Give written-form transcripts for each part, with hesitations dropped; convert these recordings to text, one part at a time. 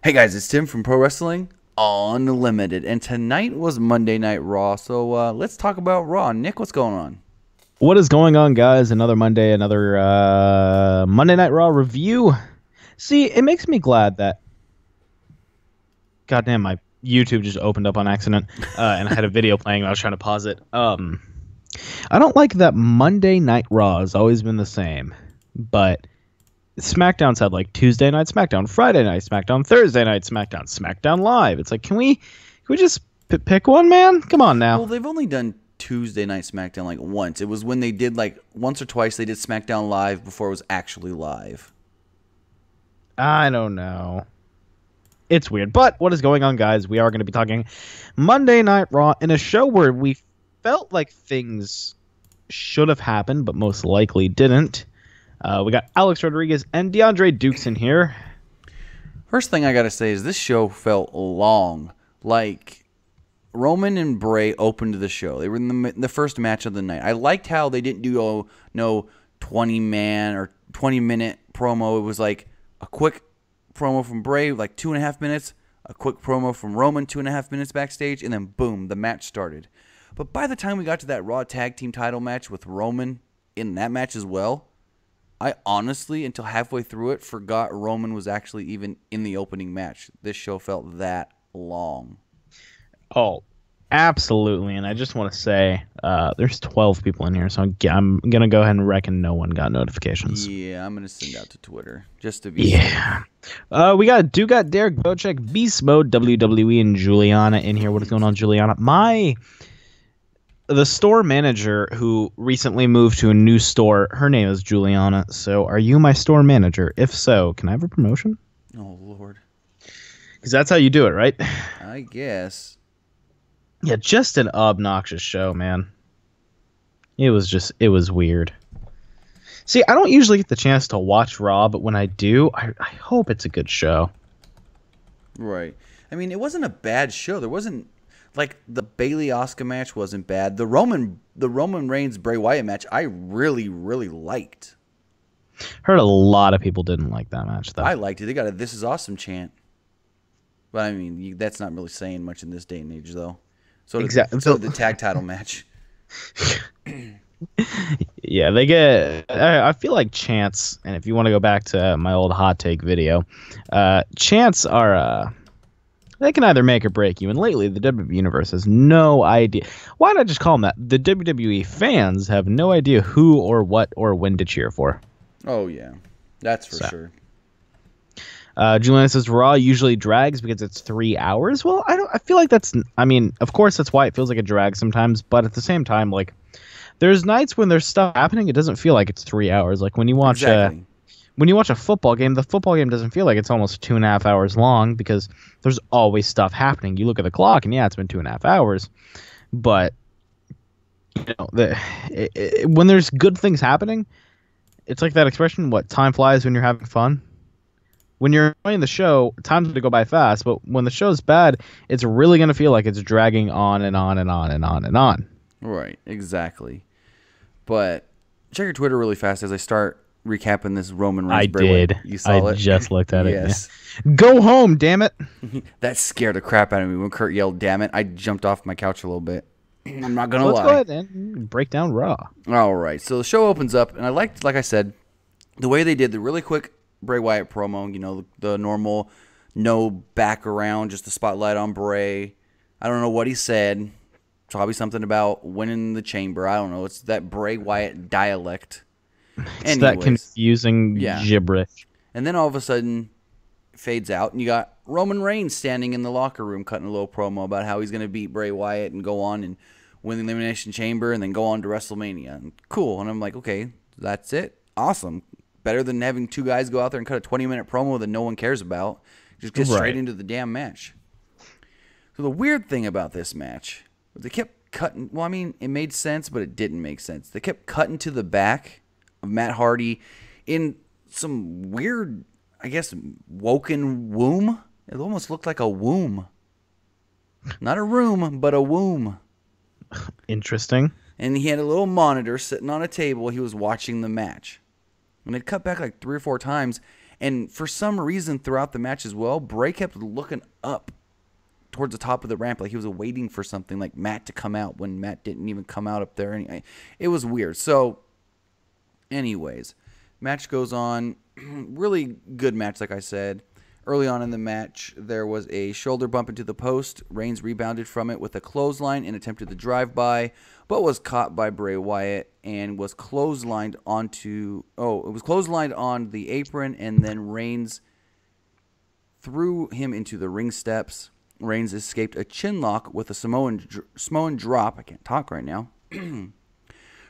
Hey guys, it's Tim from Pro Wrestling Unlimited, and tonight was Monday Night Raw, so let's talk about Raw. Nick, what's going on? What is going on, guys? Another Monday, another Monday Night Raw review. See, it makes me glad that, goddamn, my YouTube just opened up on accident, and I had a video playing and I was trying to pause it. I don't like that Monday Night Raw has always been the same, but SmackDown's had like Tuesday Night SmackDown, Friday Night SmackDown, Thursday Night SmackDown, SmackDown Live. It's like, can we just pick one, man? Come on now. Well, they've only done Tuesday Night SmackDown like once. It was when they did like once or twice they did SmackDown Live before it was actually live. I don't know. It's weird. But what is going on, guys? We are going to be talking Monday Night Raw in a show where we felt like things should have happened, but most likely didn't. We got Alex Rodriguez and DeAndre Dukes in here. First thing I gotta say is this show felt long. Like Roman and Bray opened the show. They were in the first match of the night. I liked how they didn't do no 20-man or 20-minute promo. It was like a quick promo from Bray, like 2.5 minutes, a quick promo from Roman, 2.5 minutes backstage, and then boom, the match started. But by the time we got to that Raw Tag Team title match with Roman in that match as well, I honestly, until halfway through it, forgot Roman was actually even in the opening match. This show felt that long. Oh, absolutely. And I just want to say there's 12 people in here, so I'm going to go ahead and reckon no one got notifications. Yeah, I'm going to send out to Twitter just to be safe. We got Derek Bocek, Beast Mode, WWE, and Juliana in here. What is going on, Juliana? The store manager who recently moved to a new store, her name is Juliana. So are you my store manager? If so, can I have a promotion? Oh, Lord. Because that's how you do it, right? I guess. Yeah, just an obnoxious show, man. It was weird. See, I don't usually get the chance to watch Raw, but when I do, I hope it's a good show. Right. I mean, it wasn't a bad show. There wasn't... Like, the Bayley-Asuka match wasn't bad. The Roman Reigns-Bray Wyatt match, I really, really liked. Heard a lot of people didn't like that match, though. I liked it. They got a "This is awesome" chant. But, I mean, that's not really saying much in this day and age, though. So Exactly. So did the tag title match. Yeah, they get... I feel like chants, and if you want to go back to my old hot take video, chants are... They can either make or break you, and lately the WWE Universe has no idea. Why not just call them that? The WWE fans have no idea who or what or when to cheer for. Oh, yeah. That's for sure. Juliana says Raw usually drags because it's 3 hours. Well, I feel like that's... I mean, of course that's why it feels like a drag sometimes, but at the same time, like, there's nights when there's stuff happening, it doesn't feel like it's 3 hours. Like, when you watch... Exactly. When you watch a football game, the football game doesn't feel like it's almost 2.5 hours long because there's always stuff happening. You look at the clock, and yeah, it's been 2.5 hours. But you know, when there's good things happening, it's like that expression: "What time flies when you're having fun." When you're enjoying the show, time's going to go by fast. But when the show's bad, it's really going to feel like it's dragging on and on and on and on and on. Right. Exactly. But check your Twitter really fast as I start recapping this Roman Reigns. I did. You saw it? I just looked at it. Yes. Yeah. Go home, damn it. That scared the crap out of me when Kurt yelled, "Damn it." I jumped off my couch a little bit. I'm not going to lie. Let's go ahead and break down Raw. All right. So the show opens up, and I liked, like I said, the way they did the really quick Bray Wyatt promo. You know, the normal, no back around, just the spotlight on Bray. I don't know what he said. Probably something about winning the chamber. I don't know. It's that Bray Wyatt dialect. It's that confusing gibberish. And then all of a sudden, fades out, and you got Roman Reigns standing in the locker room cutting a little promo about how he's going to beat Bray Wyatt and go on and win the Elimination Chamber and then go on to WrestleMania. And cool. And I'm like, okay, that's it. Awesome. Better than having two guys go out there and cut a 20-minute promo that no one cares about. Just get straight into the damn match. So the weird thing about this match was they kept cutting. Well, I mean, it made sense, but it didn't make sense. They kept cutting to the back of Matt Hardy in some weird, I guess, woken womb. It almost looked like a womb. Not a room, but a womb. Interesting. And he had a little monitor sitting on a table. He was watching the match. And it cut back like 3 or 4 times. And for some reason throughout the match as well, Bray kept looking up towards the top of the ramp like he was waiting for something like Matt to come out when Matt didn't even come out up there. Anyway, it was weird. So anyways, match goes on. Really good match, like I said. Early on in the match, there was a shoulder bump into the post. Reigns rebounded from it with a clothesline and attempted the drive-by, but was caught by Bray Wyatt and was clotheslined onto... Oh, it was clotheslined on the apron, and then Reigns threw him into the ring steps. Reigns escaped a chin lock with a Samoan drop. I can't talk right now.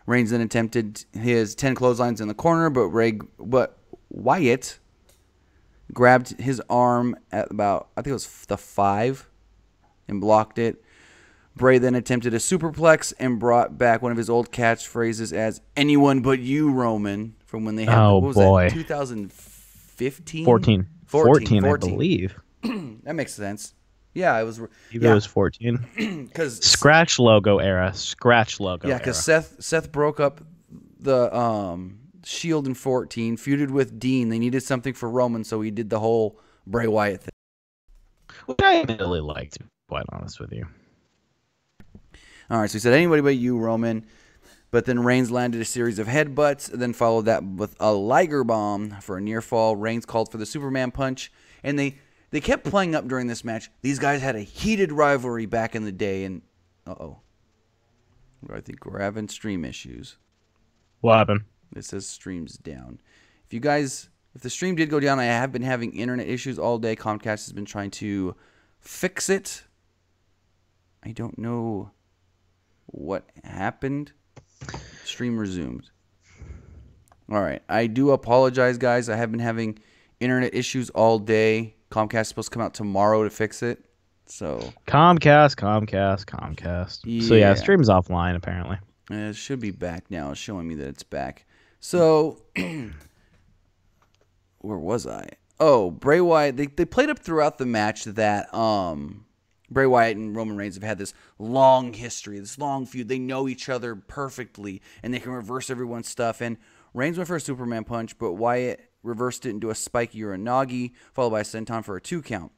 Reigns then attempted his 10 clotheslines in the corner, but Wyatt grabbed his arm at about, I think it was the 5, and blocked it. Bray then attempted a superplex and brought back one of his old catchphrases as "anyone but you, Roman," from when they had, what was that, 2015? 14, I believe. That makes sense. Yeah, it was. It was 14. Because Scratch logo era. Yeah, because Seth broke up the Shield in 14, feuded with Dean. They needed something for Roman, so he did the whole Bray Wyatt thing. Which I really liked, to be quite honest with you. All right, so he said, "Anybody but you, Roman." But then Reigns landed a series of headbutts, then followed that with a Liger Bomb for a near fall. Reigns called for the Superman Punch, and they kept playing up during this match. These guys had a heated rivalry back in the day, and I think we're having stream issues. What happened? It says stream's down. If the stream did go down, I have been having internet issues all day. Comcast has been trying to fix it. I don't know what happened. Stream resumed. All right. I do apologize, guys. I have been having internet issues all day. Comcast is supposed to come out tomorrow to fix it. So Comcast. Yeah. So yeah, stream's offline apparently. It should be back now. It's showing me that it's back. So where was I? Oh, Bray Wyatt. They played up throughout the match that Bray Wyatt and Roman Reigns have had this long history, this long feud. They know each other perfectly, and they can reverse everyone's stuff. And Reigns went for a Superman punch, but Wyatt reversed it into a spiky Uranagi, followed by a senton for a 2 count.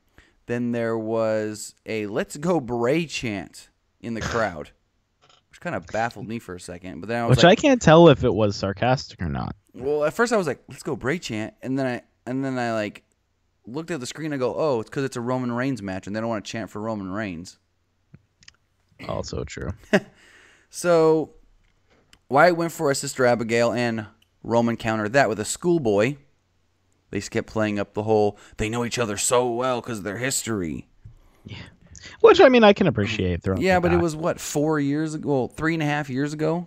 Then there was a "Let's Go Bray" chant in the crowd, which kind of baffled me for a second. But then I was I can't tell if it was sarcastic or not. Well, at first I was like, "Let's go Bray" chant, and then I like looked at the screen and go, "Oh, it's because it's a Roman Reigns match, and they don't want to chant for Roman Reigns." Also true. So Wyatt went for a Sister Abigail, and Roman countered that with a schoolboy. They just kept playing up the whole, they know each other so well because of their history. Yeah. Which, I mean, I can appreciate. Yeah, but it was, what, 4 years ago? Well, 3.5 years ago?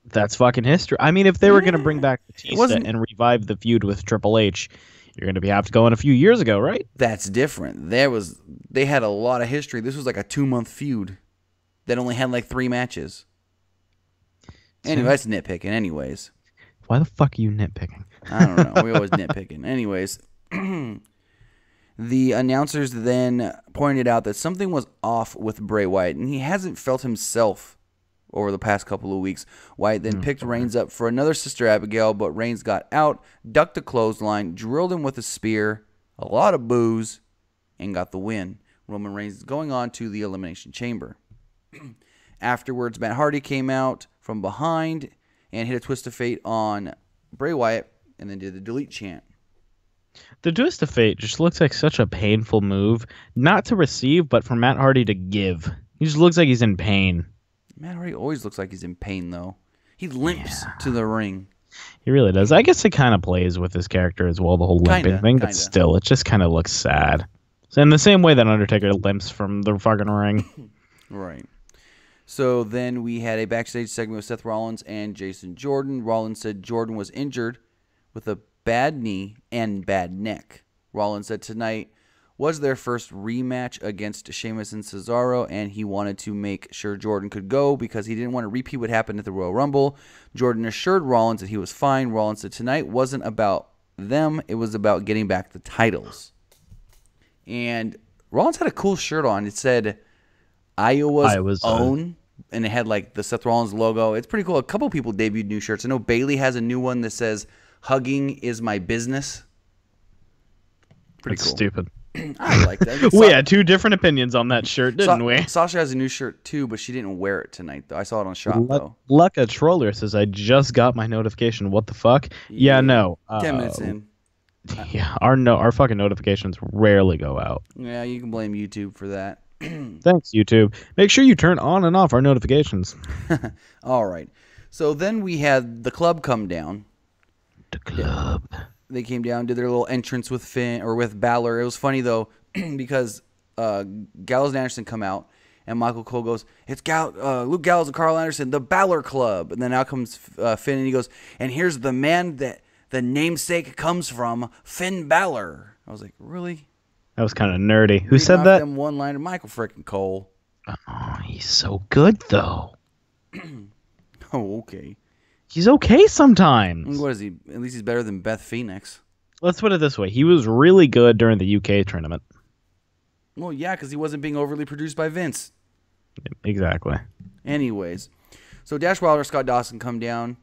That's fucking history. I mean, if they were going to bring back Batista and revive the feud with Triple H, you're going to have to go in a few years ago, right? That's different. They had a lot of history. This was like a 2-month feud that only had like 3 matches. Anyway, that's nitpicking anyways. Why the fuck are you nitpicking? I don't know. We always nitpicking. Anyways, the announcers then pointed out that something was off with Bray Wyatt, and he hasn't felt himself over the past couple of weeks. Wyatt then picked Reigns up for another Sister Abigail, but Reigns got out, ducked a clothesline, drilled him with a spear, a lot of boos, and got the win. Roman Reigns going on to the Elimination Chamber. Afterwards, Matt Hardy came out from behind and hit a twist of fate on Bray Wyatt, and then did the delete chant. The twist of fate just looks like such a painful move, not to receive, but for Matt Hardy to give. He just looks like he's in pain. Matt Hardy always looks like he's in pain, though. He limps to the ring. He really does. I guess it kind of plays with his character as well, the whole limping thing, but still, it just kind of looks sad. So in the same way that Undertaker limps from the fucking ring. Right. So then we had a backstage segment with Seth Rollins and Jason Jordan. Rollins said Jordan was injured with a bad knee and bad neck. Rollins said tonight was their first rematch against Sheamus and Cesaro, and he wanted to make sure Jordan could go because he didn't want to repeat what happened at the Royal Rumble. Jordan assured Rollins that he was fine. Rollins said tonight wasn't about them. It was about getting back the titles. And Rollins had a cool shirt on. It said Iowa's own, and it had like the Seth Rollins logo. It's pretty cool. A couple people debuted new shirts. I know Bailey has a new one that says "Hugging is my business." Pretty That's cool. stupid. I like that. We had two different opinions on that shirt, didn't we? Sasha has a new shirt too, but she didn't wear it tonight though. I saw it on Shop though. Lucka Troller says, I just got my notification. What the fuck? Yeah, no. 10 minutes in. Yeah, our fucking notifications rarely go out. Yeah, you can blame YouTube for that. Thanks, YouTube. Make sure you turn on and off our notifications. All right. So then we had the club come down. The club. They came down, did their little entrance with Finn or with Balor. It was funny though because Gallows and Anderson come out, and Michael Cole goes, "It's Luke Gallows and Carl Anderson, the Balor Club." And then out comes Finn, and he goes, "And here's the man that the namesake comes from, Finn Balor." I was like, really? That was kind of nerdy. Who said that? Them one-liner, Michael frickin' Cole. Oh, he's so good though. Oh, okay. He's okay sometimes. What is he? At least he's better than Beth Phoenix. Let's put it this way. He was really good during the UK tournament. Well, yeah, because he wasn't being overly produced by Vince. Exactly. Anyways, so Dash Wilder and Scott Dawson come down,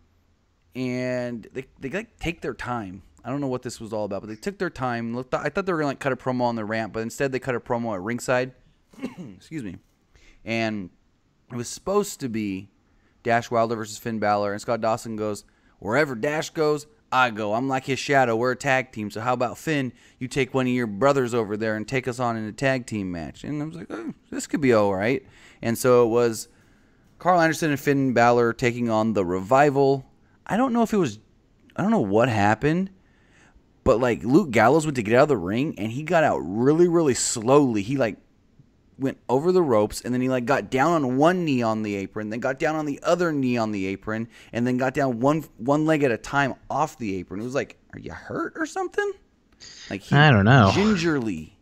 and they like take their time. I don't know what this was all about, but they took their time. I thought they were going to cut a promo on the ramp, but instead they cut a promo at ringside. Excuse me. And it was supposed to be Dash Wilder versus Finn Balor, and Scott Dawson goes, "Wherever Dash goes, I go. I'm like his shadow. We're a tag team. So how about Finn? You take one of your brothers over there and take us on in a tag team match." And I was like, oh, this could be all right. And so it was Carl Anderson and Finn Balor taking on the Revival. I don't know what happened, but like Luke Gallows went to get out of the ring, and he got out really, really slowly. He like went over the ropes, and then he like got down on one knee on the apron, then got down on the other knee on the apron, and then got down one leg at a time off the apron. It was like, are you hurt or something? Like he I don't know. Gingerly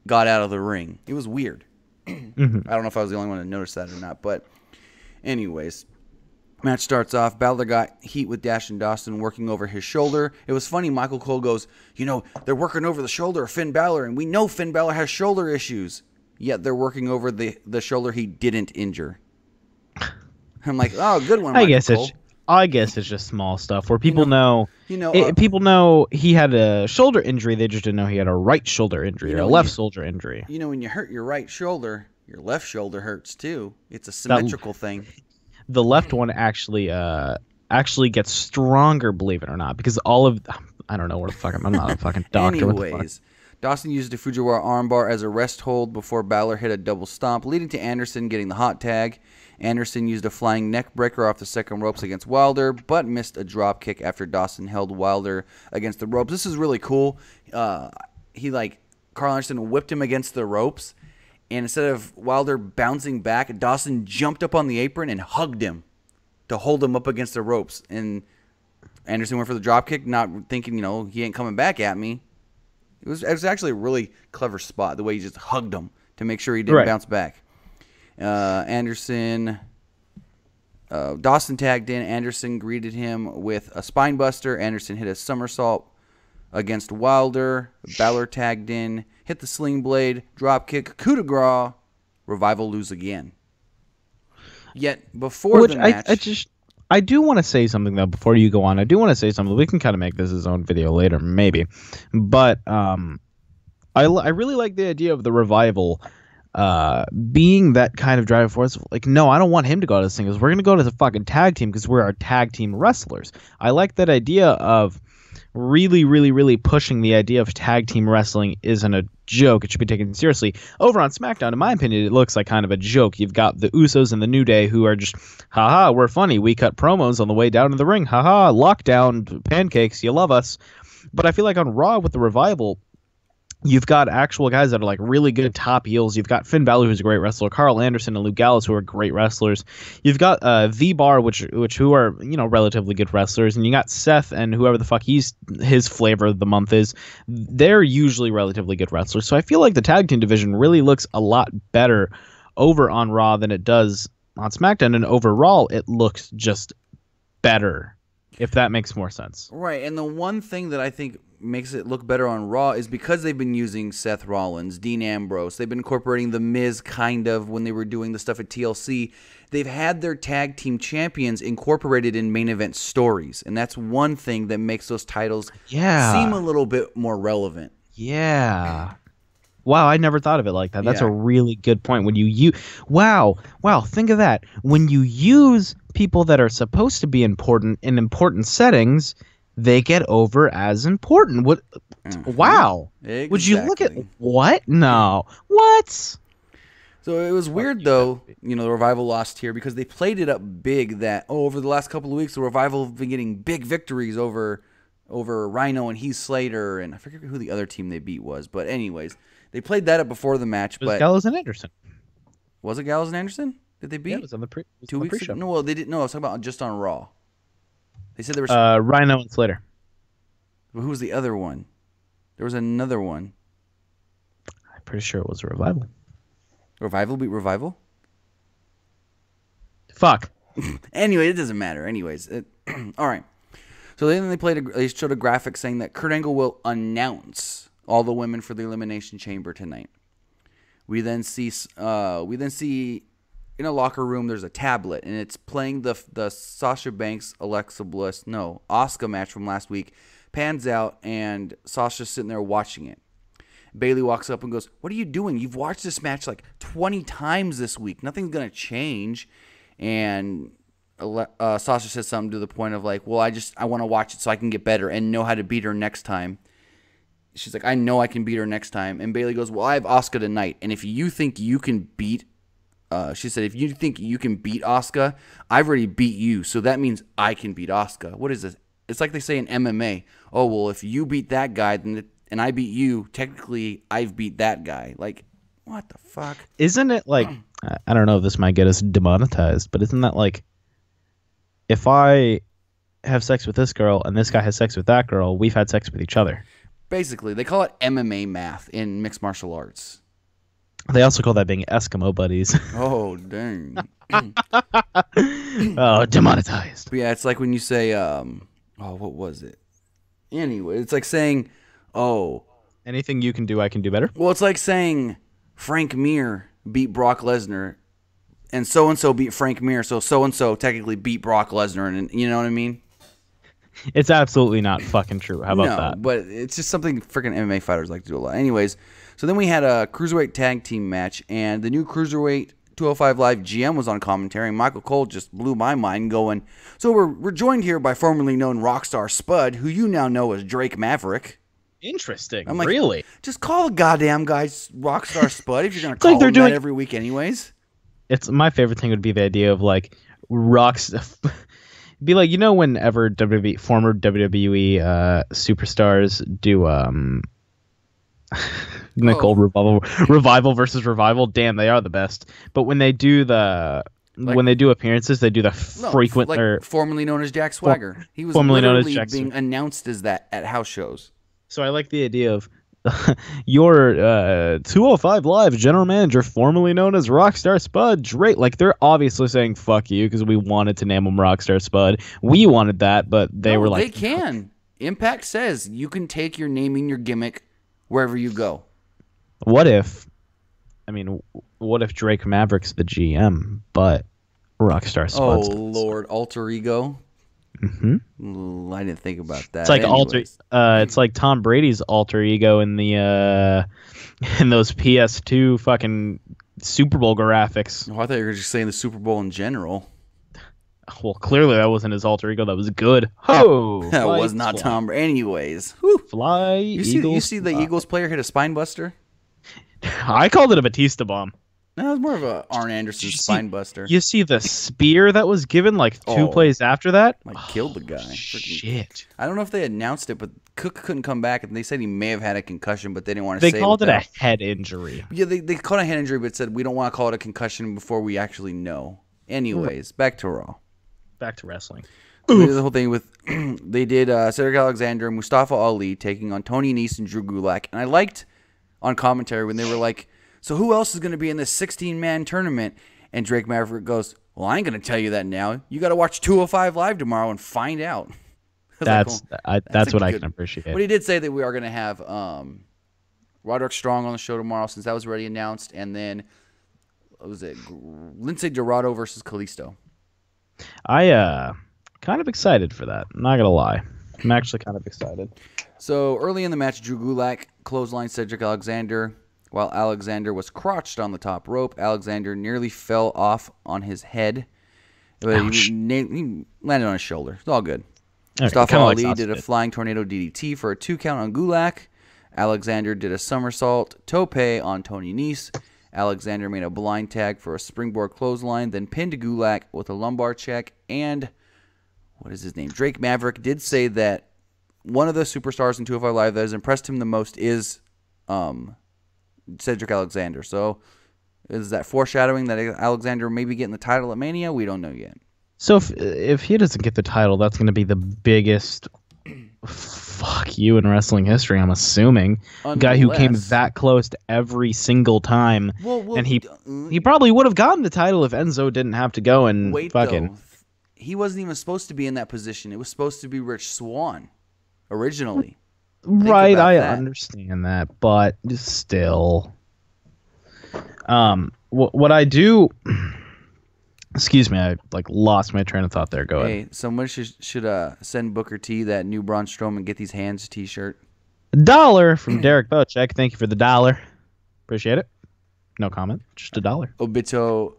got out of the ring. It was weird. Mm-hmm. I don't know if I was the only one to notice that or not, but anyways, match starts off. Balor got heat with Dash and Dawson working over his shoulder. It was funny. Michael Cole goes, they're working over the shoulder of Finn Balor, and we know Finn Balor has shoulder issues. Yet they're working over the shoulder he didn't injure. I'm like, oh, good one, Michael Cole. I guess it's just small stuff where people know. People know he had a shoulder injury. They just didn't know he had a right shoulder injury or a left shoulder injury. When you hurt your right shoulder, your left shoulder hurts too. It's a symmetrical thing. The left one actually gets stronger, believe it or not, because I don't know where the fuck I'm not a fucking doctor. Anyways. Dawson used a Fujiwara armbar as a rest hold before Balor hit a double stomp, leading to Anderson getting the hot tag. Anderson used a flying neck breaker off the second ropes against Wilder, but missed a drop kick after Dawson held Wilder against the ropes. This is really cool. Carl Anderson whipped him against the ropes, and instead of Wilder bouncing back, Dawson jumped up on the apron and hugged him to hold him up against the ropes. And Anderson went for the drop kick, not thinking, he ain't coming back at me. It was actually a really clever spot, the way he just hugged him to make sure he didn't bounce back. Dawson tagged in. Anderson greeted him with a spine buster. Anderson hit a somersault against Wilder. Balor tagged in, hit the sling blade, drop kick, coup de grace. Revival lose again. Yet before the match... I do want to say something, though, before you go on. I do want to say something. We can kind of make this his own video later, maybe. But I really like the idea of the Revival being that kind of driving force. Like, no, I don't want him to go to this thing. Because we're going to go to the fucking tag team because we're our tag team wrestlers. I like that idea of really, really, really pushing the idea of tag team wrestling isn't a joke. It should be taken seriously. Over on SmackDown, in my opinion, it looks like kind of a joke. You've got the Usos and the New Day who are just, haha, we're funny. We cut promos on the way down to the ring. Haha, lockdown, pancakes, you love us. But I feel like on Raw with the Revival, you've got actual guys that are like really good top heels. You've got Finn Balor, who's a great wrestler, Carl Anderson and Luke Gallows, who are great wrestlers. You've got V-Bar, which who are relatively good wrestlers, and you got Seth and whoever the fuck his flavor of the month is. They're usually relatively good wrestlers. So I feel like the tag team division really looks a lot better over on Raw than it does on SmackDown, and overall it looks just better, if that makes more sense. Right, and the one thing that I think makes it look better on Raw is because they've been using Seth Rollins, Dean Ambrose. They've been incorporating The Miz kind of when they were doing the stuff at TLC. They've had their tag team champions incorporated in main event stories, and that's one thing that makes those titles seem a little bit more relevant. Yeah. Wow, I never thought of it like that. That's a Yeah. really good point. When you wow, think of that. When you use people that are supposed to be important in important settings, they get over as important. What? Hmm. Wow. Would you look at Exactly. what? No. What? So it was Fuck weird you, though, WWE. the Revival lost here because they played it up big that over the last couple of weeks the Revival have been getting big victories over Rhino and Heath Slater, and I forget who the other team they beat was, but anyways, they played that up before the match. It was But Gallows and Anderson. was it Gallows and Anderson? Did they Yeah, it beat was on the pre. It was on 2 the weeks ago? pre-show. No, well they didn't. No, I was talking about just on Raw. They said there was. Rhino and Slater. Who was the other one? There was another one. I'm pretty sure it was a Revival. Revival beat Revival. Fuck. Anyway, it doesn't matter. Anyways, all right. So then they showed a graphic saying that Kurt Angle will announce all the women for the Elimination Chamber tonight. We then see in a locker room there's a tablet and it's playing the Sasha Banks Asuka match from last week. Pans out and Sasha's sitting there watching it. Bayley walks up and goes, "What are you doing? You've watched this match like 20 times this week. Nothing's gonna change." And Sasha says something to the point of like, "Well, I want to watch it so I can get better and know how to beat her next time." She's like, "I know I can beat her next time." And Bayley goes, "Well, I have Asuka tonight, and if you think you can beat," she said, "if you think you can beat Asuka, I've already beat you, so that means I can beat Asuka." What is this? It's like they say in MMA. Oh well, if you beat that guy, and I beat you, technically I've beat that guy. Like, what the fuck? Isn't it like I don't know if this might get us demonetized, but isn't that like if I have sex with this girl and this guy has sex with that girl, we've had sex with each other. Basically, they call it MMA math in mixed martial arts. They also call that being Eskimo buddies. Oh, dang. Oh, demonetized. But yeah, it's like when you say, what was it? Anyway, it's like saying, oh, Anything you can do, I can do better. well, it's like saying Frank Mir beat Brock Lesnar and so beat Frank Mir, so technically beat Brock Lesnar, and you know what I mean? It's absolutely not fucking true. How about No, that? but it's just something freaking MMA fighters like to do a lot. Anyways, so then we had a Cruiserweight tag team match, and the new Cruiserweight 205 Live GM was on commentary, and Michael Cole just blew my mind going, "So we're joined here by formerly known Rockstar Spud, who you now know as Drake Maverick." Interesting. I'm like, really? just call the goddamn guy Rockstar Spud if you're going to like call they're him doing- that every week anyways. It's my favorite thing would be the idea of like rocks. Be like, whenever former WWE superstars do Nicole revival versus revival. Damn, they are the best. But when they do when they do appearances, they do the frequent or formerly known as Jack Swagger. He was formerly known as literally Jack being announced as that at house shows. So I like the idea of your 205 Live general manager, formerly known as Rockstar Spud Drake. Like, they're obviously saying fuck you because we wanted to name him Rockstar Spud. We wanted that, but they were like, they can. Impact says you can take your naming, your gimmick wherever you go. What if Drake Maverick's the GM, but Rockstar Spud's Lord, alter ego. Mm-hmm. I didn't think about that. It's like Anyways. It's like Tom Brady's alter ego in the in those PS2 fucking Super Bowl graphics. Oh, I thought you were just saying the Super Bowl in general. Well, clearly that wasn't his alter ego. That was good. Oh, That was not Tom Brady. Anyways, whew. Fly. You see the Eagles player hit a spine buster? I called it a Batista bomb. No, it was more of a Arn Anderson spine buster. You see the spear that was given like two plays after that? Like killed the guy. Shit. I don't know if they announced it, but Cook couldn't come back, and they said he may have had a concussion, but they didn't want to say it. They called it a head injury. Yeah, they called it a head injury, but said we don't want to call it a concussion before we actually know. Anyways, back to Raw. Back to wrestling. They did the whole thing with they did Cedric Alexander and Mustafa Ali taking on Tony Nese and Drew Gulak, and I liked on commentary when they were like, "So who else is going to be in this 16-man tournament?" And Drake Maverick goes, "Well, I ain't going to tell you that now. You got to watch 205 Live tomorrow and find out." That's what I can appreciate. But he did say that we are going to have Roderick Strong on the show tomorrow, since that was already announced, and then what was it, Lindsay Dorado versus Kalisto. I kind of excited for that. I'm not gonna lie. I'm actually kind of excited. So early in the match, Drew Gulak clotheslined Cedric Alexander. While Alexander was crouched on the top rope, Alexander nearly fell off on his head. But he landed on his shoulder. It's all good. Mustafa Ali did a flying tornado DDT for a 2 count on Gulak. Alexander did a somersault tope on Tony Nese. Alexander made a blind tag for a springboard clothesline, then pinned Gulak with a lumbar check. And what is his name? Drake Maverick did say that one of the superstars in 205 Live that has impressed him the most is Cedric Alexander. So is that foreshadowing that Alexander may be getting the title at Mania? We don't know yet. So if he doesn't get the title, that's going to be the biggest fuck you in wrestling history, I'm assuming. Guy who came that close to every single time. And he probably would have gotten the title if Enzo didn't have to go and fucking... He wasn't even supposed to be in that position. It was supposed to be Rich Swann originally. Right, I understand that, but still. What I do... Excuse me, I lost my train of thought there. Go ahead. Hey, someone should send Booker T that new Braun Strowman Get These Hands t-shirt. $1 from Derek Bocek. Thank you for the $1. Appreciate it. No comment. Just $1. Obito,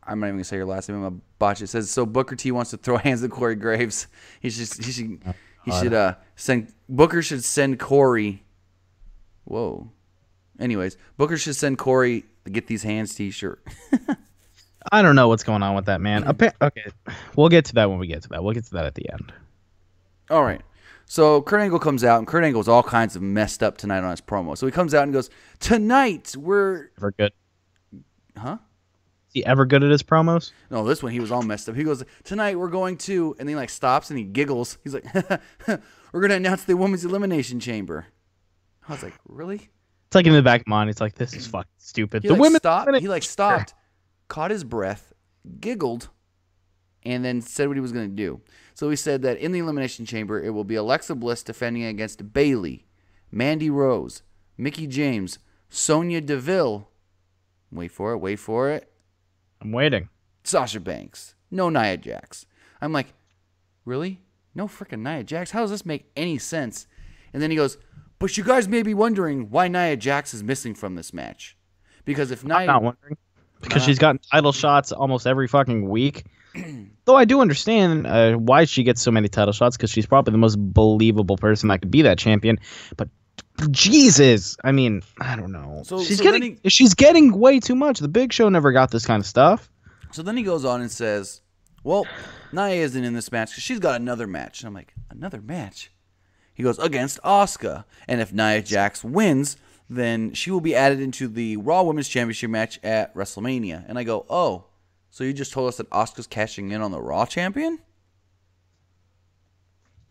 I'm not even going to say your last name. I'm going to botch it. It says, so Booker T wants to throw hands at Corey Graves. Booker should send Corey. Whoa. Anyways, Booker should send Corey the Get These Hands t-shirt. I don't know what's going on with that, man. Okay, we'll get to that when we get to that. We'll get to that at the end. All right. So Kurt Angle comes out, and Kurt Angle's all kinds of messed up tonight on his promo. So he comes out and goes, tonight we're... Ever good? Huh? Is he ever good at his promos? No, this one he was all messed up. He goes, tonight we're going to... And then he stops and he giggles. He's like, we're going to announce the Women's Elimination Chamber. I was like, really? It's like in the back of mind. It's like, this is fucking stupid. He stopped. Caught his breath, giggled, and then said what he was going to do. So he said that in the Elimination Chamber, it will be Alexa Bliss defending against Bayley, Mandy Rose, Mickie James, Sonya Deville. Wait for it. I'm waiting. Sasha Banks. No Nia Jax. I'm like, really? No freaking Nia Jax? How does this make any sense? And then he goes, but you guys may be wondering why Nia Jax is missing from this match. Because if Nia... I'm not wondering. Because she's gotten title shots almost every fucking week. Though I do understand why she gets so many title shots, because she's probably the most believable person that could be that champion. But Jesus, I mean, I don't know. She's getting way too much. The Big Show never got this kind of stuff. So then he goes on and says, well, Nia isn't in this match because she's got another match. And I'm like, another match? He goes, against Asuka. And if Nia Jax wins, then she will be added into the Raw Women's Championship match at WrestleMania. And I go, oh, so you just told us that Asuka's cashing in on the Raw champion?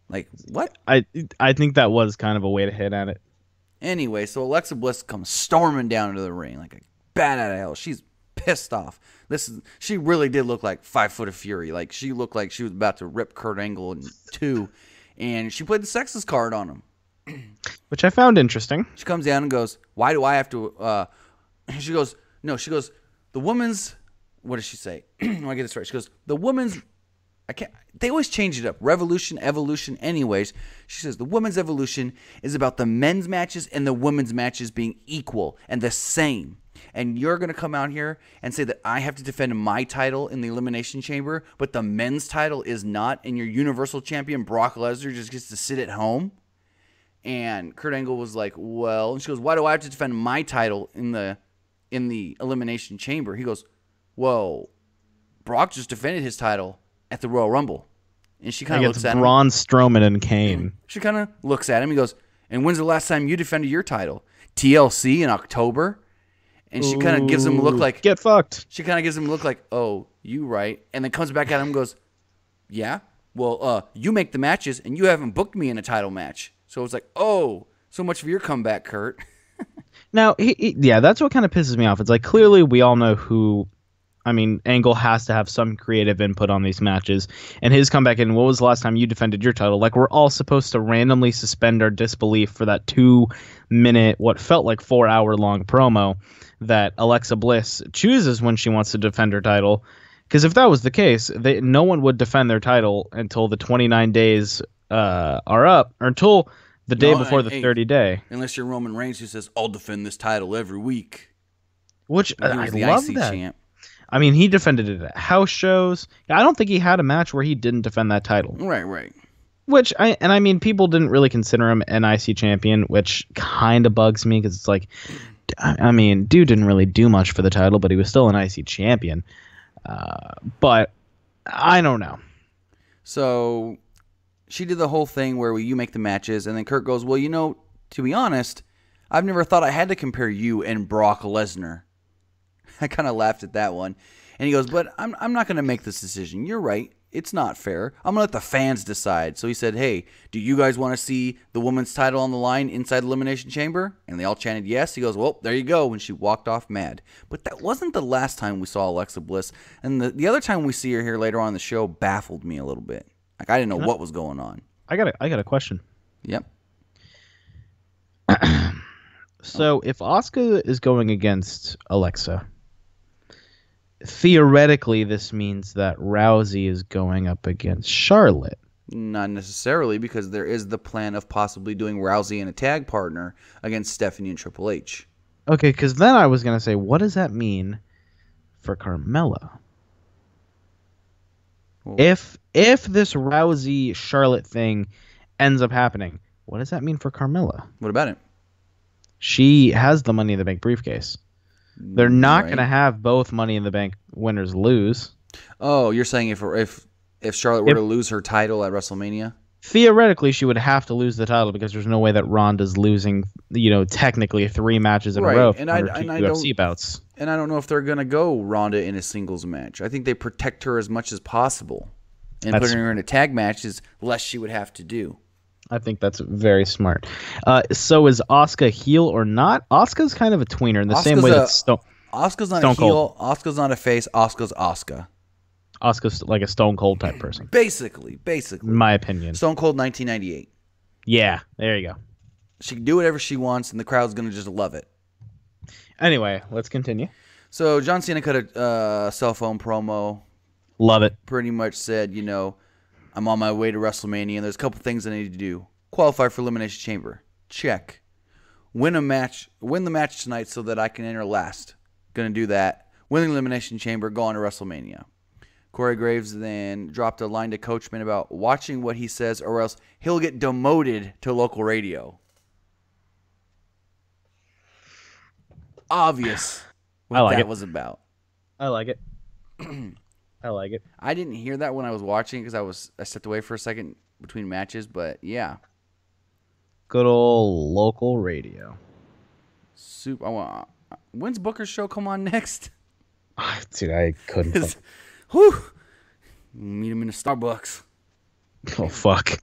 Like, what? I think that was kind of a way to hit at it. Anyway, so Alexa Bliss comes storming down into the ring like a bat out of hell. She's pissed off. She really did look like 5 Foot of Fury. Like, she looked like she was about to rip Kurt Angle in two. And she played the sexist card on him. Which I found interesting. She comes down and goes, why do I have to... she goes, the woman's... What does she say? I want to get this right. She goes, the woman's... They always change it up. Revolution, evolution, anyways. She says, the women's evolution is about the men's matches and the women's matches being equal and the same. And you're going to come out here and say that I have to defend my title in the Elimination Chamber, but the men's title is not, and your Universal Champion Brock Lesnar just gets to sit at home? And Kurt Angle was like, well, and she goes, why do I have to defend my title in the Elimination Chamber? He goes, well, Brock just defended his title at the Royal Rumble. And she kind of looks at him. Braun Strowman and Kane. She kind of looks at him. He goes, and when's the last time you defended your title? TLC in October? And she kind of gives him a look like, get fucked. She kind of gives him a look like, oh, you right. And then comes back at him and goes, yeah, well, you make the matches and you haven't booked me in a title match. So it's like, oh, so much for your comeback, Kurt. Now, yeah, that's what kind of pisses me off. It's like, clearly we all know who, I mean, Angle has to have some creative input on these matches. And his comeback in, what was the last time you defended your title? Like, we're all supposed to randomly suspend our disbelief for that 2-minute, what felt like 4-hour-long promo that Alexa Bliss chooses when she wants to defend her title. Because if that was the case, no one would defend their title until the 29 days are up, or until the day No, before and the hey, 30-day. unless you're Roman Reigns who says, I'll defend this title every week. Which When he I was the love IC that. champ. I mean, he defended it at house shows. I don't think he had a match where he didn't defend that title. Right. Which I mean, people didn't really consider him an IC champion, which kind of bugs me because it's like, I mean, dude didn't really do much for the title, but he was still an IC champion. But I don't know. So she did the whole thing where you make the matches, and then Kurt goes, well, to be honest, I've never thought I had to compare you and Brock Lesnar. I kind of laughed at that one. And he goes, but I'm not going to make this decision. You're right. It's not fair. I'm going to let the fans decide. So he said, hey, do you guys want to see the women's title on the line inside the Elimination Chamber? And they all chanted yes. He goes, well, there you go. And she walked off mad. But that wasn't the last time we saw Alexa Bliss. And the other time we see her here later on in the show baffled me a little bit. Like, I didn't know what was going on. I got a question. Yep. So if Asuka is going against Alexa, theoretically this means that Rousey is going up against Charlotte. Not necessarily, because there is the plan of possibly doing Rousey and a tag partner against Stephanie and Triple H. Okay, because then I was going to say, what does that mean for Carmella? Well, if this Rousey Charlotte thing ends up happening, what does that mean for Carmella? What about it? She has the Money in the Bank briefcase. They're not going to have both Money in the Bank winners lose. Oh, you're saying if Charlotte were to lose her title at WrestleMania? Theoretically, she would have to lose the title because there's no way that Ronda's losing, technically 3 matches in a row and UFC bouts. And I don't know if they're going to go Ronda in a singles match. I think they protect her as much as possible. And putting her in a tag match is less she would have to do. I think that's very smart. So is Asuka heel or not? Asuka's kind of a tweener in the same way that Asuka's not a heel. Asuka's not a face. Asuka's Asuka. Asuka's like a Stone Cold type person. Basically. In my opinion. Stone Cold 1998. Yeah, there you go. She can do whatever she wants, and the crowd's going to just love it. Anyway, let's continue. So John Cena cut a cell phone promo. Love it. Pretty much said, I'm on my way to WrestleMania, and there's a couple things I need to do. Qualify for Elimination Chamber. Check. Win the match tonight so that I can enter last. Gonna do that. Win the Elimination Chamber, go on to WrestleMania. Corey Graves then dropped a line to Coachman about watching what he says or else he'll get demoted to local radio. Obvious what that was about. I like it. I like it. I didn't hear that when I was watching because I stepped away for a second between matches, but yeah. Good old local radio. When's Booker's show come on next? Dude, I couldn't. Whew. Meet him in a Starbucks. Oh, fuck.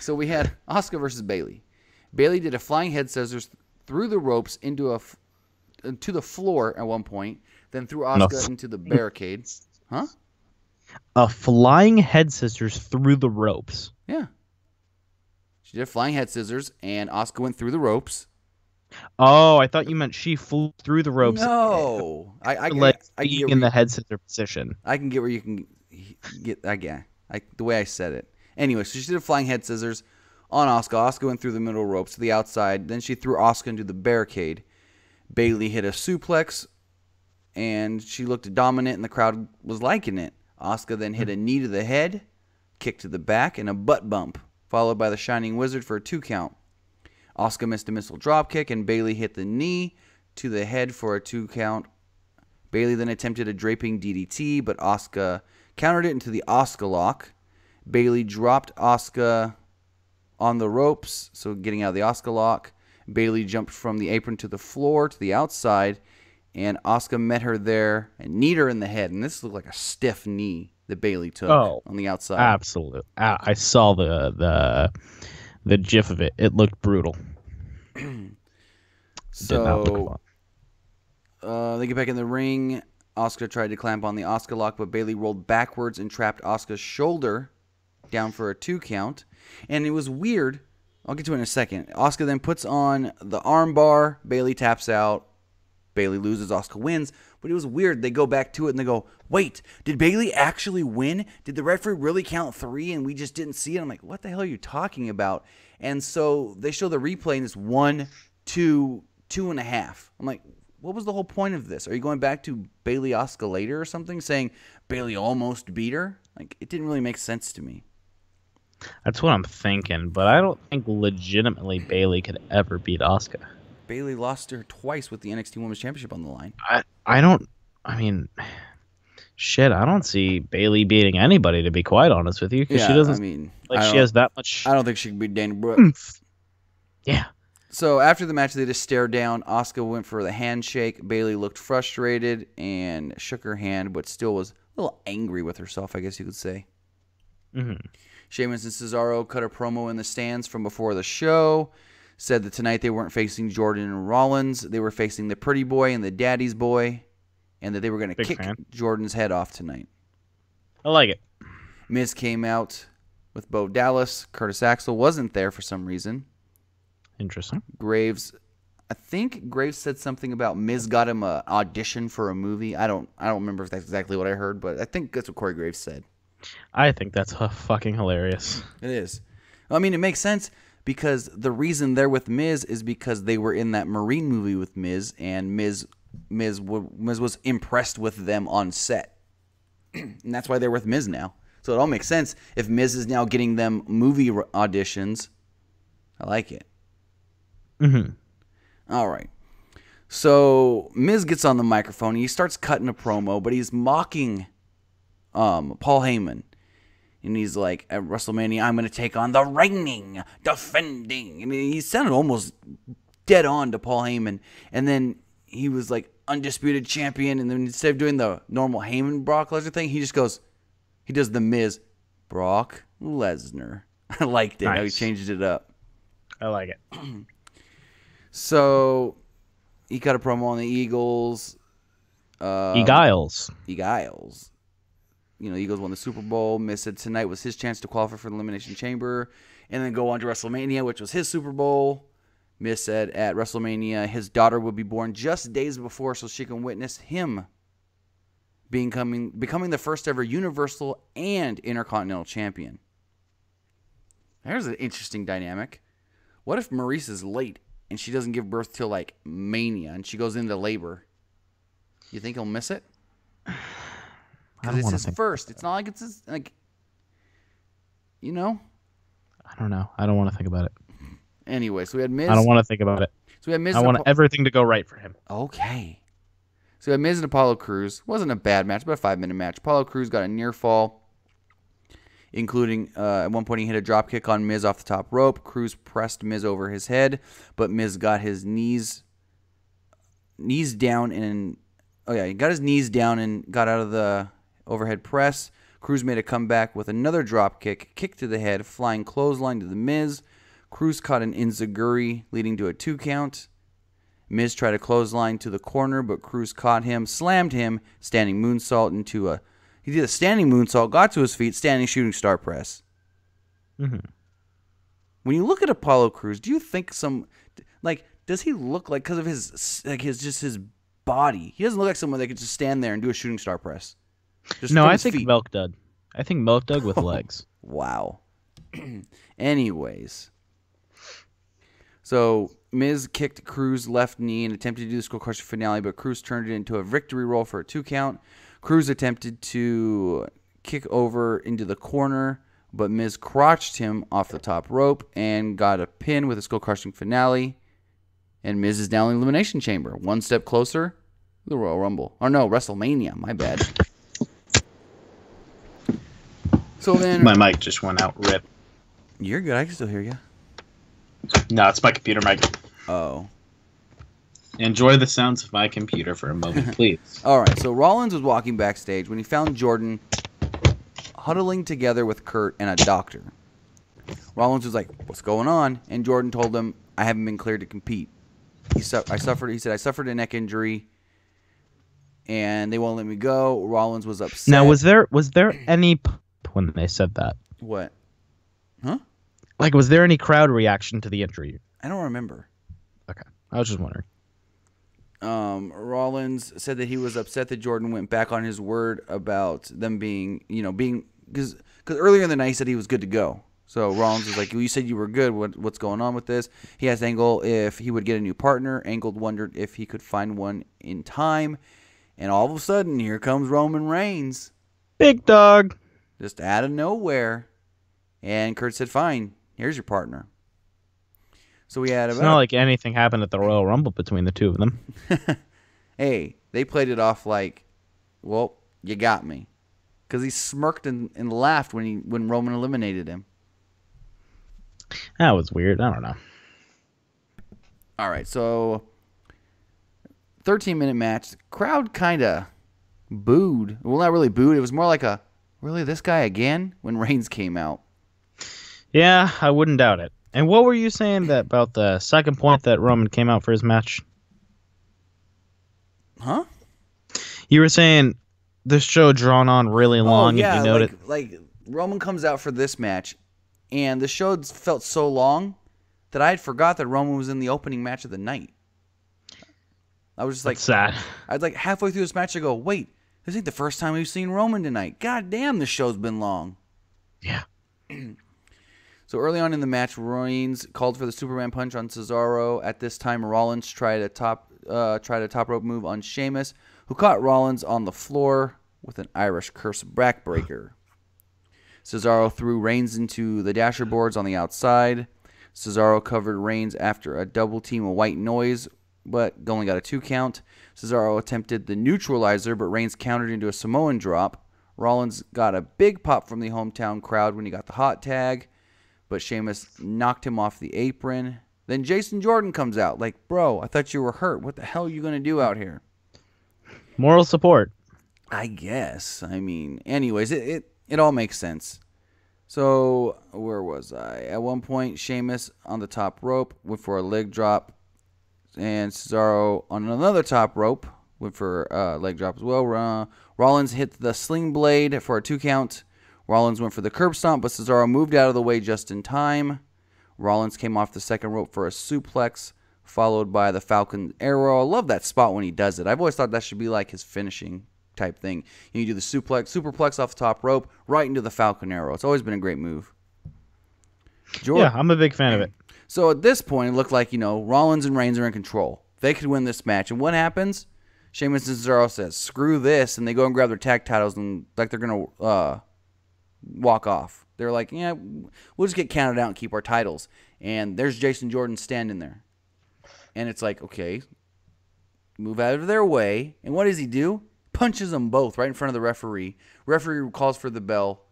So we had Asuka versus Bayley. Bayley did a flying head scissors through the ropes to the floor at one point, then threw Asuka into the barricade. Huh? A flying head scissors through the ropes. Yeah. She did flying head scissors, and Asuka went through the ropes. Oh, I thought you meant she flew through the ropes. No. I get in the head scissor position. I can get where you can get, the way I said it. Anyway, so she did a flying head scissors on Asuka. Asuka went through the middle ropes to the outside. Then she threw Asuka into the barricade. Bayley hit a suplex, and she looked dominant, and the crowd was liking it. Asuka then hit a knee to the head, kick to the back, and a butt bump, followed by the Shining Wizard for a 2 count. Asuka missed a missile dropkick, and Bayley hit the knee to the head for a 2 count. Bayley then attempted a draping DDT, but Asuka countered it into the Asuka lock. Bayley dropped Asuka on the ropes, so getting out of the Asuka lock. Bayley jumped from the apron to the floor to the outside, and Asuka met her there and kneed her in the head. And this looked like a stiff knee that Bayley took on the outside. Absolutely. I saw the gif of it. It looked brutal. So they get back in the ring. Asuka tried to clamp on the Asuka lock, but Bayley rolled backwards and trapped Asuka's shoulder down for a 2 count. And it was weird. I'll get to it in a second. Asuka then puts on the arm bar. Bayley taps out. Bayley loses, Asuka wins. But it was weird. They go back to it and they go, wait, did Bayley actually win? Did the referee really count 3 and we just didn't see it? I'm like, what the hell are you talking about? And so they show the replay and it's 1, 2, 2.5. I'm like, what was the whole point of this? Are you going back to Bayley Asuka later or something, saying Bayley almost beat her? Like, it didn't really make sense to me. That's what I'm thinking, but I don't think legitimately Bayley could ever beat Asuka. Bayley lost to her twice with the NXT Women's Championship on the line. I don't see Bayley beating anybody, to be quite honest with you, because she doesn't she has that much. I don't think she can beat Dana Brooke. Yeah. So after the match, they just stared down. Asuka went for the handshake. Bayley looked frustrated and shook her hand, but still was a little angry with herself, I guess you could say. Mm-hmm. Sheamus and Cesaro cut a promo in the stands from before the show. Said that tonight they weren't facing Jordan and Rollins. They were facing the pretty boy and the daddy's boy. And that they were going to kick Jordan's head off tonight. I like it. Miz came out with Bo Dallas. Curtis Axel wasn't there for some reason. Interesting. I think Graves said something about Miz got him an audition for a movie. I don't remember if that's exactly what I heard, but I think that's what Corey Graves said. I think that's fucking hilarious. It is. I mean, it makes sense because the reason they're with Miz is because they were in that Marine movie with Miz, and Miz was impressed with them on set. And that's why they're with Miz now. So it all makes sense if Miz is now getting them movie auditions. I like it. Mm-hmm. All right. So Miz gets on the microphone. He starts cutting a promo, but he's mocking Paul Heyman. And he's like, at WrestleMania, I'm going to take on the reigning, defending. I mean, he sounded almost dead on to Paul Heyman. And then he was like, undisputed champion. And then instead of doing the normal Heyman Brock Lesnar thing, he does the Miz Brock Lesnar. I liked it. Nice. How he changed it up. I like it. So he cut a promo on the Eagles. Eagles. You know, Eagles won the Super Bowl. Miz said tonight was his chance to qualify for the Elimination Chamber and then go on to WrestleMania, which was his Super Bowl. Miz said at WrestleMania his daughter would be born just days before so she can witness him becoming the first ever Universal and Intercontinental Champion. There's an interesting dynamic. What if Maurice is late and she doesn't give birth till like Mania and she goes into labor? You think he'll miss it? Because it's his first. It's not like it's his, like, you know? I don't know. I don't want to think about it. Anyway, so we had Miz. I don't want to think about it. So we had Miz. I want everything to go right for him. Okay. So we had Miz and Apollo Crews. Wasn't a bad match, but a 5-minute match. Apollo Crews got a near fall, including at one point he hit a drop kick on Miz off the top rope. Crews pressed Miz over his head, but Miz got his knees down and he got his knees down and got out of the overhead press. Crews made a comeback with another drop kick to the head, flying clothesline to the Miz. Crews caught an enziguri, leading to a 2 count. Miz tried a clothesline to the corner, but Crews caught him, slammed him, standing moonsault he did a standing moonsault, got to his feet, standing shooting star press. Mm-hmm. When you look at Apollo Crews, do you think does he look like, because of his body, he doesn't look like someone that could just stand there and do a shooting star press? No, I think Milk Dud. I think Milk Dud with legs. Wow. Anyways. So Miz kicked Crews' left knee and attempted to do the Skull Crusher finale, but Crews turned it into a victory roll for a 2 count. Crews attempted to kick over into the corner, but Miz crotched him off the top rope and got a pin with a Skull Crushing finale. And Miz is down in the Elimination Chamber. One step closer to the Royal Rumble. Or no, WrestleMania. My bad. So then, my mic just went out. Rip. You're good. I can still hear you. No, it's my computer mic. Oh. Enjoy the sounds of my computer for a moment, please. All right. So Rollins was walking backstage when he found Jordan huddling together with Kurt and a doctor. Rollins was like, "What's going on?" And Jordan told him, "I haven't been cleared to compete. He said, I suffered a neck injury, and they won't let me go." Rollins was upset. Now, was there any when they said that? What? Huh? Like, was there any crowd reaction to the injury? I don't remember. Okay. I was just wondering. Rollins said that he was upset that Jordan went back on his word about them being because earlier in the night he said he was good to go. So Rollins was like, well, you said you were good. What's going on with this? He asked Angle if he would get a new partner. Angle wondered if he could find one in time. And all of a sudden, here comes Roman Reigns. Big dog. Just out of nowhere. And Kurt said, fine, here's your partner. So we had It's not like anything happened at the Royal Rumble between the two of them. Hey, they played it off like, well, you got me. Because he smirked and laughed when Roman eliminated him. That was weird. I don't know. All right, so 13-minute match. The crowd kind of booed. Well, not really booed. It was more like a, really, this guy again? When Reigns came out. Yeah, I wouldn't doubt it. And what were you saying about the second point that Roman came out for his match? Huh? You were saying this show drawn on really long. Oh, yeah, and you like Roman comes out for this match, and the show felt so long that I had forgot that Roman was in the opening match of the night. I was just like, sad. I'd like halfway through this match, I go, wait, this ain't the first time we've seen Roman tonight. God damn, this show's been long. Yeah. So early on in the match, Reigns called for the Superman punch on Cesaro. At this time, Rollins tried a top rope move on Sheamus, who caught Rollins on the floor with an Irish curse backbreaker. Cesaro threw Reigns into the dasher boards on the outside. Cesaro covered Reigns after a double team of White Noise, but only got a 2 count. Cesaro attempted the neutralizer, but Reigns countered into a Samoan drop. Rollins got a big pop from the hometown crowd when he got the hot tag, but Sheamus knocked him off the apron. Then Jason Jordan comes out like, bro, I thought you were hurt. What the hell are you going to do out here? Moral support. I guess. I mean, anyways, it all makes sense. So, where was I? At one point, Sheamus on the top rope went for a leg drop, and Cesaro on another top rope went for a leg drop as well. Rollins hit the sling blade for a 2 count. Rollins went for the curb stomp, but Cesaro moved out of the way just in time. Rollins came off the second rope for a suplex, followed by the Falcon Arrow. I love that spot when he does it. I've always thought that should be like his finishing type thing. You do the superplex off the top rope, right into the Falcon Arrow. It's always been a great move. Yeah, I'm a big fan of it. So at this point, it looked like, Rollins and Reigns are in control. They could win this match. And what happens? Sheamus and Cesaro says, screw this, and they go and grab their tag titles and like they're going to walk off. They're like, yeah, we'll just get counted out and keep our titles. And there's Jason Jordan standing there. And it's like, okay, move out of their way. And what does he do? Punches them both right in front of the referee. Referee calls for the bell.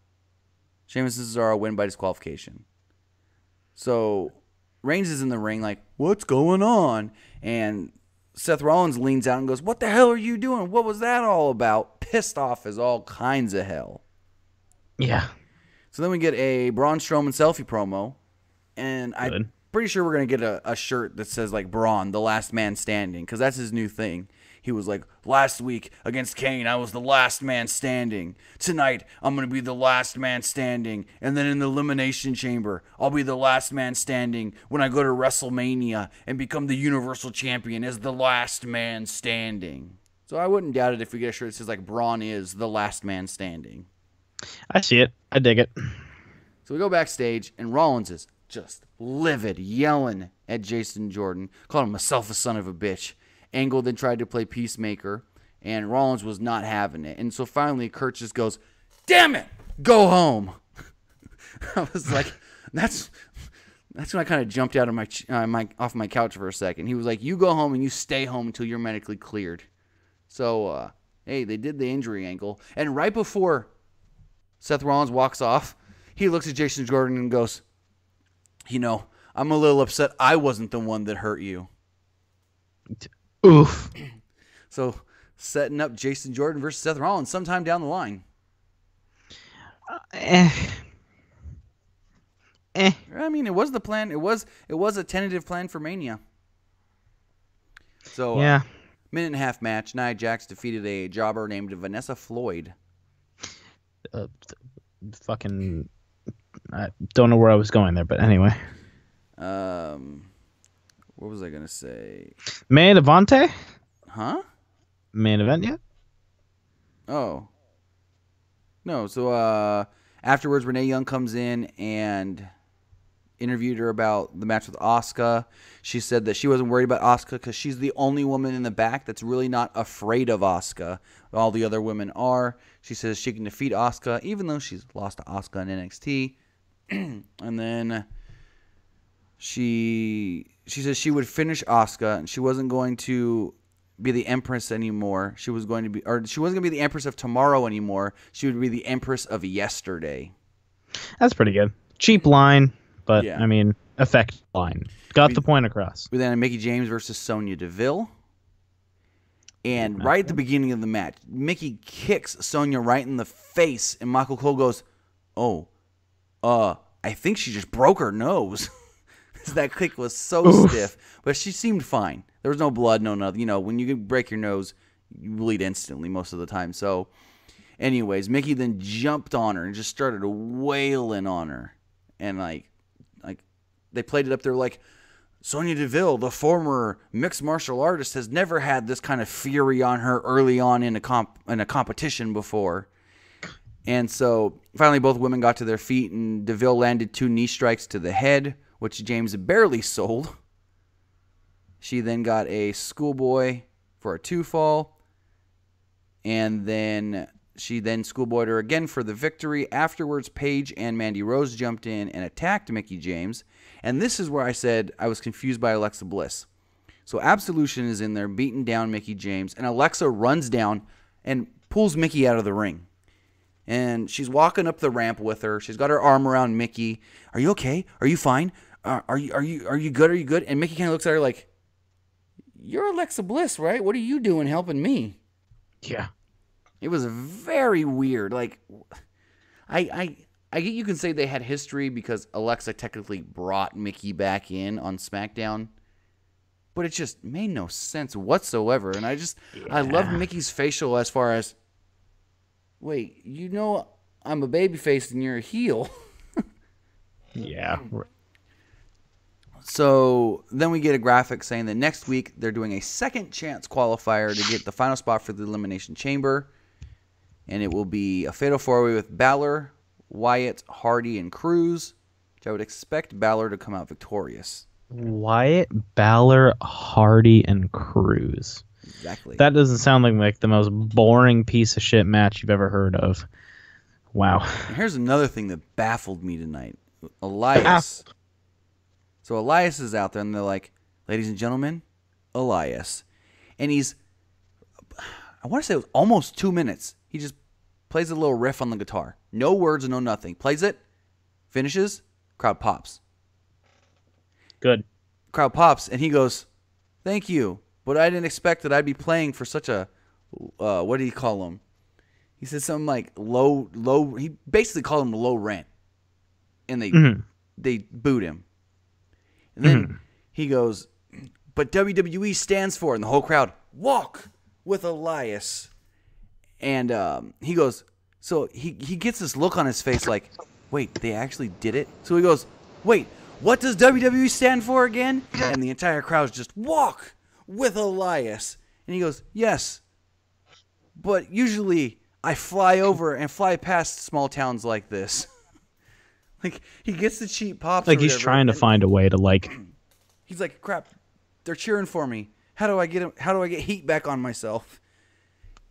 Sheamus and Cesaro win by disqualification. So Reigns is in the ring like, what's going on? And Seth Rollins leans out and goes, what the hell are you doing? What was that all about? Pissed off as all kinds of hell. Yeah. So then we get a Braun Strowman selfie promo. And I'm pretty sure we're going to get a shirt that says like Braun, the last man standing, because that's his new thing. He was like, last week against Kane, I was the last man standing. Tonight, I'm going to be the last man standing. And then in the Elimination Chamber, I'll be the last man standing when I go to WrestleMania and become the Universal Champion as the last man standing. So I wouldn't doubt it if we get a shirt that says like Braun is the last man standing. I see it. I dig it. So we go backstage, and Rollins is just livid, yelling at Jason Jordan, calling himself a son of a bitch. Angle then tried to play peacemaker, and Rollins was not having it. And so finally, Kurt just goes, damn it, go home. I was like, that's when I kind of jumped out of off my couch for a second. He was like, you go home and you stay home until you're medically cleared. So, hey, they did the injury angle. And right before Seth Rollins walks off, he looks at Jason Jordan and goes, I'm a little upset I wasn't the one that hurt you. Oof. So, setting up Jason Jordan versus Seth Rollins sometime down the line. I mean, it was the plan. It was a tentative plan for Mania. So, yeah. Minute and a half match. Nia Jax defeated a jobber named Vanessa Floyd. Fucking, I don't know where I was going there, but anyway. What was I gonna say? May Devante? Huh? Main event yet? Oh. No, so afterwards Renee Young comes in and interviewed her about the match with Asuka. She said that she wasn't worried about Asuka because she's the only woman in the back that's really not afraid of Asuka. All the other women are. She says she can defeat Asuka, even though she's lost to Asuka in NXT. And then she says she would finish Asuka, and she wasn't going to be the Empress anymore. She wasn't going to be the Empress of tomorrow anymore. She would be the Empress of yesterday. That's pretty good. Cheap line, but Yeah. I mean, effective line. Got the point across. We then had Mickie James versus Sonya Deville. And right at the beginning of the match, Mickie kicks Sonya right in the face, and Michael Cole goes, "Oh, I think she just broke her nose." That kick was so stiff, but she seemed fine. There was no blood, no nothing. You know, when you break your nose, you bleed instantly most of the time. So, anyways, Mickie then jumped on her and just started wailing on her, and like they played it up there like, Sonya Deville, the former mixed martial artist, has never had this kind of fury on her early on in a competition before. And so finally both women got to their feet, and Deville landed 2 knee strikes to the head, which James barely sold. She then got a schoolboy for a 2-fall. And then she schoolboyed her again for the victory. Afterwards, Paige and Mandy Rose jumped in and attacked Mickie James. And this is where I said I was confused by Alexa Bliss. So Absolution is in there beating down Mickie James, and Alexa runs down and pulls Mickie out of the ring. And she's walking up the ramp with her. She's got her arm around Mickie. Are you okay? Are you fine? Are you good? Are you good? And Mickie kind of looks at her like, "You're Alexa Bliss, right? What are you doing helping me?" Yeah. It was very weird. Like, I get you can say they had history because Alexa technically brought Mickie back in on SmackDown, but it just made no sense whatsoever. And I loved Mickey's facial as far as, wait, you know I'm a babyface and you're a heel. Yeah. So then we get a graphic saying that next week they're doing a second chance qualifier to get the final spot for the Elimination Chamber. And it will be a fatal 4-way with Balor, Wyatt, Hardy, and Cruz, which I would expect Balor to come out victorious. Wyatt, Balor, Hardy, and Cruz. Exactly. That doesn't sound like the most boring piece of shit match you've ever heard of. Wow. And here's another thing that baffled me tonight. Elias. So Elias is out there, and they're like, "Ladies and gentlemen, Elias." And I want to say it was almost 2 minutes. He just plays a little riff on the guitar. No words, no nothing. Plays it, finishes, crowd pops. Good. Crowd pops, and he goes, "Thank you, but I didn't expect that I'd be playing for such a, what did he call him? He said something like low, he basically called him low rent. And they booed him. And then he goes, "But WWE stands for," and the whole crowd, "Walk with Elias." And he goes, so he gets this look on his face like, wait, they actually did it? So he goes, "Wait, what does WWE stand for again?" And the entire crowd's just, "Walk with Elias." And he goes, "Yes, but usually I fly over and fly past small towns like this." Like, he gets the cheap pops. Like, he's trying to find a way to, like... He's like, "Crap, they're cheering for me. How do I get heat back on myself?"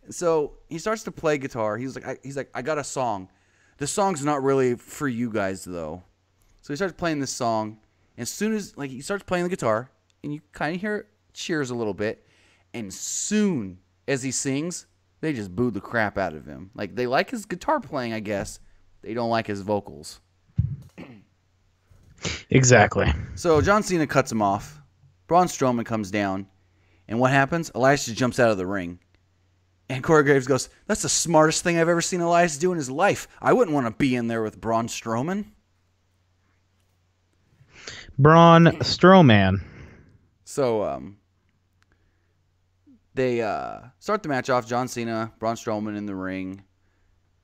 So he starts to play guitar. He's like, "I got a song. The song's not really for you guys, though." So he starts playing this song. And as soon as he starts playing the guitar, and you kind of hear cheers a little bit, and soon as he sings, they just boo the crap out of him. Like, they like his guitar playing, I guess. They don't like his vocals. Exactly. So John Cena cuts him off. Braun Strowman comes down. And what happens? Elias just jumps out of the ring. And Corey Graves goes, "That's the smartest thing I've ever seen Elias do in his life. I wouldn't want to be in there with Braun Strowman." Braun Strowman. So they start the match off. John Cena, Braun Strowman in the ring.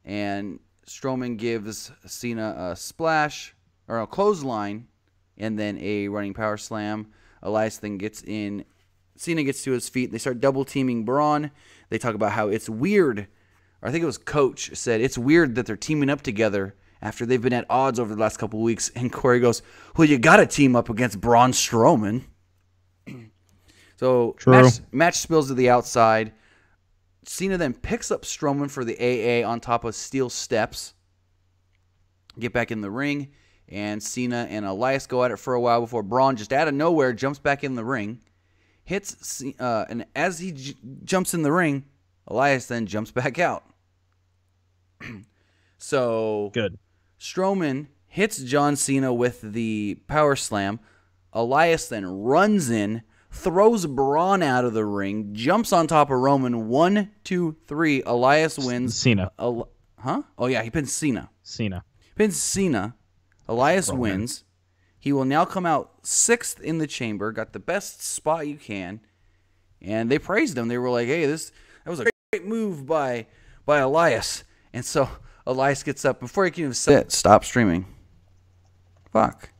And Strowman gives Cena a splash, or a clothesline, and then a running power slam. Elias then gets in Cena gets to his feet. They start double teaming Braun. They talk about how it's weird. Or I think it was Coach said it's weird that they're teaming up together after they've been at odds over the last couple of weeks. And Corey goes, well, you got to team up against Braun Strowman. So match spills to the outside. Cena then picks up Strowman for the AA on top of steel steps. Get back in the ring. And Cena and Elias go at it for a while before Braun just out of nowhere jumps back in the ring. And as he jumps in the ring, Elias then jumps back out. So good. Strowman hits John Cena with the power slam. Elias then runs in, throws Braun out of the ring, jumps on top of Roman. 1, 2, 3. Elias wins. Cena. Huh? Oh, yeah, he pins Cena. Cena. Pins Cena. Elias Roman wins. He will now come out 6th in the chamber. Got the best spot you can. And they praised him. They were like, hey, that was a great move by Elias. And so Elias gets up. Before he can even say it, stop streaming. Fuck.